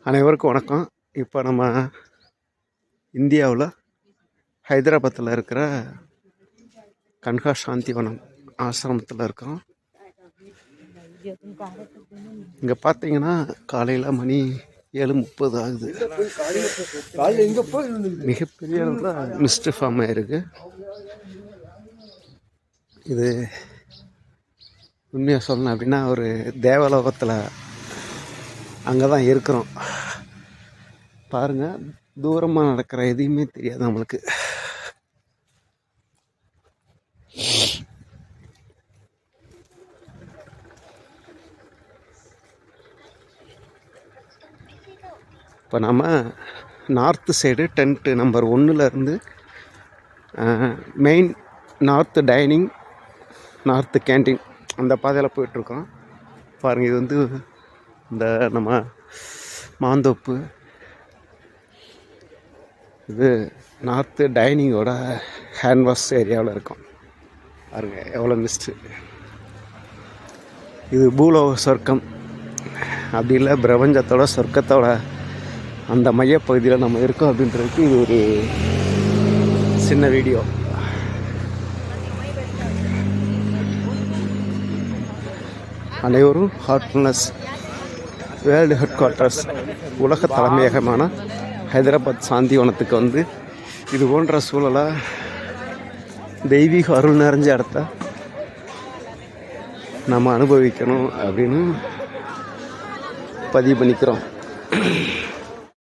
அனைவருக்கும் வணக்கம். இப்போ நம்ம இந்தியாவில் ஹைதராபாத்தில் இருக்கிற கன்கா சாந்திவனம் ஆசிரமத்தில் இருக்கோம். இங்கே பார்த்தீங்கன்னா காலையில் மணி 7:30 ஆகுது. மிகப்பெரிய அளவில் மிஸ்ட் ஃபார்ம் ஆகிருக்கு. இது உண்மையாக சொல்லணும் அப்படின்னா ஒரு தேவலோகத்தில் அங்கே தான் இருக்கிறோம். பாருங்கள், தூரமாக நடக்கிற எதையுமே தெரியாது நம்மளுக்கு. இப்போ நம்ம north side tent number 1 main north dining, north canteen அந்த பாதையில் போயிட்டுருக்கோம். பாருங்கள், இது வந்து இந்த நம்ம மாந்தோப்பு, இது நார்த்து டைனிங்கோட ஹேண்ட் வாஷ் ஏரியாவில் இருக்கும். பாருங்கள் எவ்வளோ மிஸ்ட்டு. இது பூலோக சொர்க்கம் அப்படி இல்லை, பிரபஞ்சத்தோட சொர்க்கத்தோட அந்த மையப்பகுதியில் நம்ம இருக்கோம் அப்படின்றதுக்கு இது ஒரு சின்ன வீடியோ. அனைவரும் ஹார்ட்ஃபுல்னஸ் வேர்ல்டு ஹெட் குவார்ட்டர்ஸ் உலக தலைமையகமான ஹைதராபாத் சாந்திவனத்துக்கு வந்து இது போன்ற சூழலை, தெய்வீக அருள் நிறைஞ்ச இடத்த நம்ம அனுபவிக்கணும் அப்படின்னு பதிவு பண்ணிக்கிறோம்.